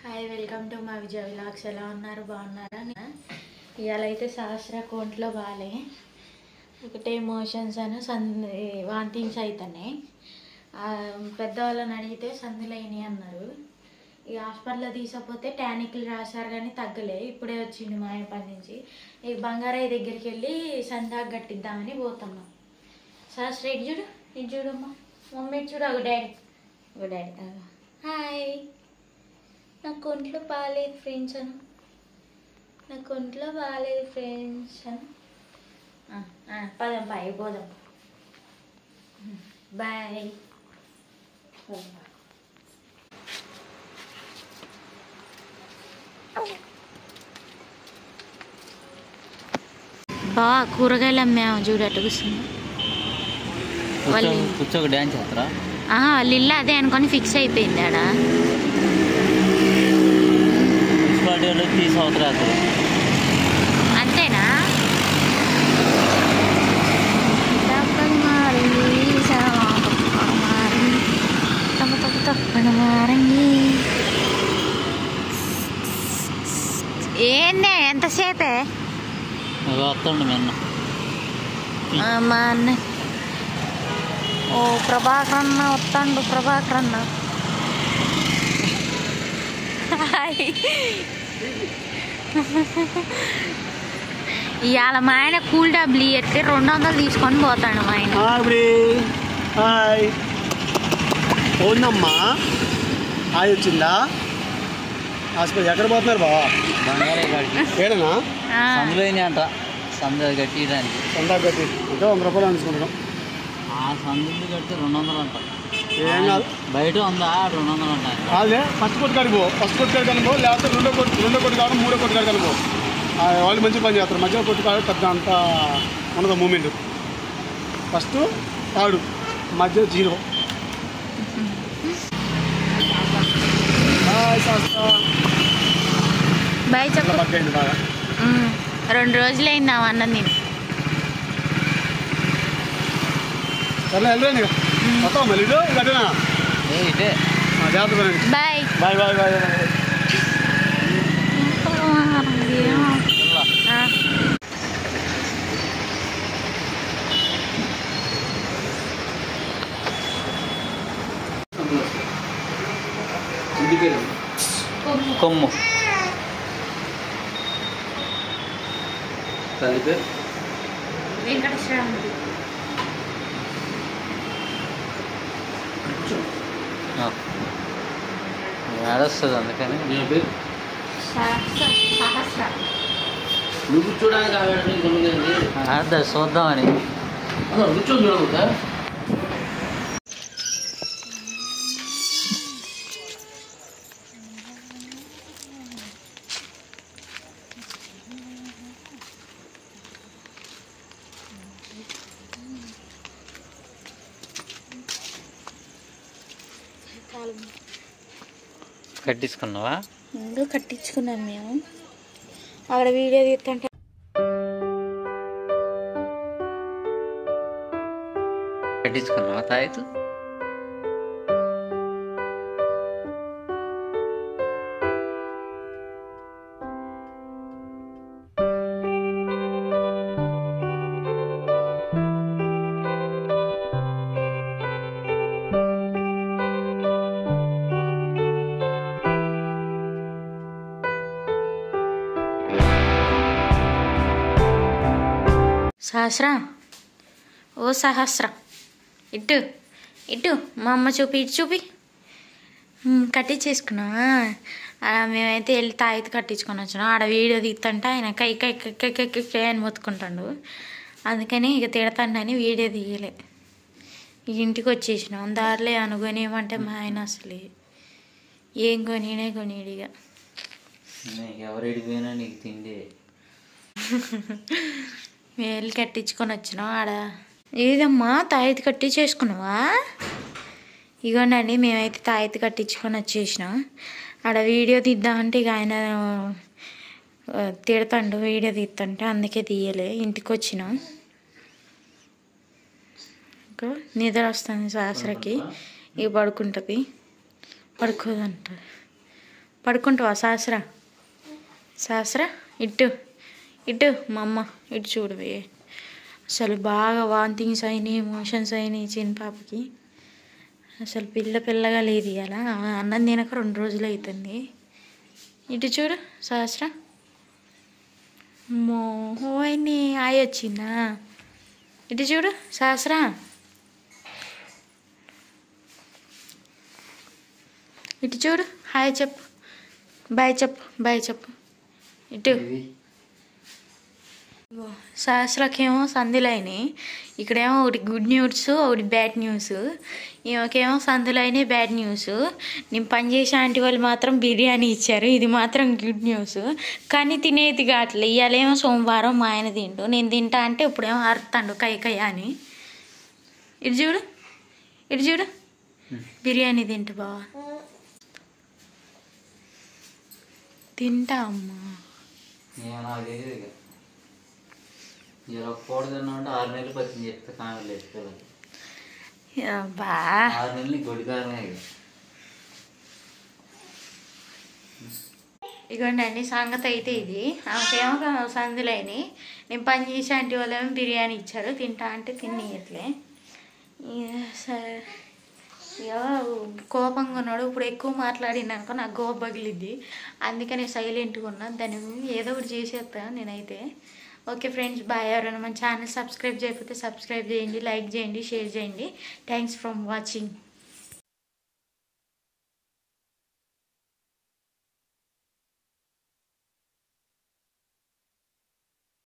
Hi welcome to మా విజయ vlogs. ఎలా ఉన్నారు? బాగున్నారా? ఇవాళ అయితే సహస్ర కోంట్లో బాగాలే, ఒకటే మోషన్స్ అని వాంతింగ్స్ అవుతున్నాయి. పెద్దవాళ్ళని అడిగితే సందులైనవి అన్నారు. ఈ హాస్పిటల్లో తీసుకపోతే టానిక్లు రాశారు కానీ తగ్గలే. ఇప్పుడే వచ్చింది మా పని నుంచి. ఈ బంగారయ్య దగ్గరికి వెళ్ళి సందాకు కట్టిద్దామని పోతున్నాం. సహస్ర ఇటు చూడు, ఇటు చూడమ్మా. మమ్మీ చూడు, ఒక డాడీ హాయ్. నాకు ఒంట్లో బాగాలేదు ఫ్రెండ్స్ అను, నాకు ఒంట్లో బాగాలేదు ఫ్రెండ్స్ అను. పదం బాయ్, పోదాం బాయ్. బా కూరగాయలు అమ్మాము చూడట్టు కూర్చుంది వాళ్ళు. కూర్చోక డ్యాన్స్ చేస్తారా? వాళ్ళు ఇల్లు అదే అనుకొని ఫిక్స్ అయిపోయింది ఆడ. అంతేనా? ఏందే ఎంతసేపే వస్తుండు మీ అన్న. మా అన్న ఓ ప్రభాకర్ అన్న వస్తాడు. ప్రభాకర్ అన్న ఇవాళ మా ఆయన కూల్ డబ్బులు ఇస్తే 200 తీసుకొని పోతాడు మా ఆయన. అవునమ్మా, హాయ్ వచ్చిందా? హాస్పిటల్ ఎక్కడ పోతున్నారు బావా? ఏడనా సందులోనే అంట. సందు కట్టియడానికి సందా కట్టి అంటే 100 రూపాయలు తీసుకుంటున్నాం. ఆ సందులు కట్టి 200 అంట. ఏం కాదు, బయట ఉందా 200 అంట. అదే ఫస్ట్ కొట్టు కాడిపో, ఫస్ట్ కొట్టు కాడికి అనుకో, లేకపోతే రెండో కొట్టు కావడం, మూడో కొట్టు కాడికి అనుకో. వాళ్ళు మంచి పని చేస్తారు. మధ్యలో కొట్టు కాడ పెద్ద అంత ఉండదు మూమెంట్. ఫస్ట్ తాడు, మధ్య 0. బాయ్ చెప్పు. పక్కైంది బాగా. 2 రోజులైంది అన్నం నేను. సరే వెళ్ళండి, వస్తాం మళ్ళీ. ఇటు గట్టనా ఇటే జాగ్రత్త. Bye bye bye bye. కొమ్ము తల్లి పేరు వెంకటేశ్వరరావు. ఏడొస్తుంది అందుకని. సహస్ర నువ్వు కూర్చోడానికి ఆడదా చూద్దామని కూర్చోదా. కట్టించుకున్నావా? ముందు కట్టించుకున్నాం మేము. అక్కడ వీడియో తీస్తుంటే కట్టించుకున్నావా తాయితు? సహస్ర, ఓ సహస్ర, ఇటు ఇటు మా అమ్మ చూపి, ఇటు చూపి. కట్టించేసుకున్నావా? మేమైతే వెళ్ళి తాయితీ కట్టించుకొని వచ్చినాం. ఆడ వీడియో తీస్తుంటే ఆయన కై కై కై కై కై అని మొత్తుకుంటాడు. అందుకని ఇక తిడతాడని వీడియో తీయలే. ఇంటికి వచ్చేసినాం. దారిలో అనుకోనేమంటే మా ఆయన అసలు ఏం కొనియడిగా. ఎవరెడికి పోయినా నీకు తిండి. మేము వెళ్ళి కట్టించుకొని వచ్చినాం. ఆడ ఏదమ్మా తాయితీ కట్టించేసుకున్నావా? ఇగోండి, మేమైతే తాయితీ కట్టించుకొని వచ్చేసినాం. ఆడ వీడియో తీద్దామంటే ఇక ఆయన తిడతాడు వీడియో తీస్తుంటే, అందుకే తీయలే. ఇంటికి వచ్చినాం. ఇంకా నిద్ర వస్తుంది సహస్రకి. ఇక పడుకుంటుంది, పడుకోదంట. పడుకుంటావా సహస్రా? సహస్రా ఇటు ఇటు మా అమ్మ ఇటు చూడవే. అసలు బాగా వాంతింగ్స్ అయినాయి, మోషన్స్ అయినాయి చిన్న పాపకి. అసలు పిల్లగా లేదు ఇవాళ. అన్నం తినక 2 రోజులు అవుతుంది. ఇటు చూడు సహస్ర. మోహోయని ఆయి వచ్చిందా? ఇటు చూడు సహస్ర. ఇటు చూడు, హాయ్ చెప్పు, బాయ్ చెప్పు. ఇటు సహస్రకేమో సందులు అయినాయి. ఇక్కడేమో ఒకటి గుడ్ న్యూస్, ఒకటి బ్యాడ్ న్యూస్. ఈమెకేమో సందులు అయినాయి, బ్యాడ్ న్యూస్. నేను పనిచేసే ఆంటీ వాళ్ళు మాత్రం బిర్యానీ ఇచ్చారు, ఇది మాత్రం గుడ్ న్యూస్. కానీ తినేది కావట్లే. ఇవాళేమో సోమవారం, మా ఆయన తిండు, నేను తింటా అంటే ఇప్పుడేమో అరుతాడు కయ్య అని. ఇటు చూడు బిర్యానీ తింటా బావా. తింటా అమ్మా. ఇలా కూడదన్నా అంటే 6 నెలలు పచ్చింది చెప్తే కామెడీ లేదు. బా 6 నెలలు గొడికారమే. ఇగోండి అండి సంగతి అయితే ఇది. ఆమెకేమో సందులైనవి. నేను పని చేసే ఆంటీ వాళ్ళేమో బిర్యానీ ఇచ్చారు, తింటా అంటే తినియట్లే. సరే ఇక కోపంగా ఉన్నాడు. ఇప్పుడు ఎక్కువ మాట్లాడినానుకో నాకు కోపం పగిలిద్ది. అందుకని సైలెంట్గా ఉన్నా. దాన్ని ఏదో ఒకటి చేసేస్తాను నేనైతే. Okay friends, bye. ఎవరైనా మన ఛానల్ సబ్స్క్రైబ్ చేయకపోతే సబ్స్క్రైబ్ చేయండి, లైక్ చేయండి, షేర్ చేయండి. Thanks for watching.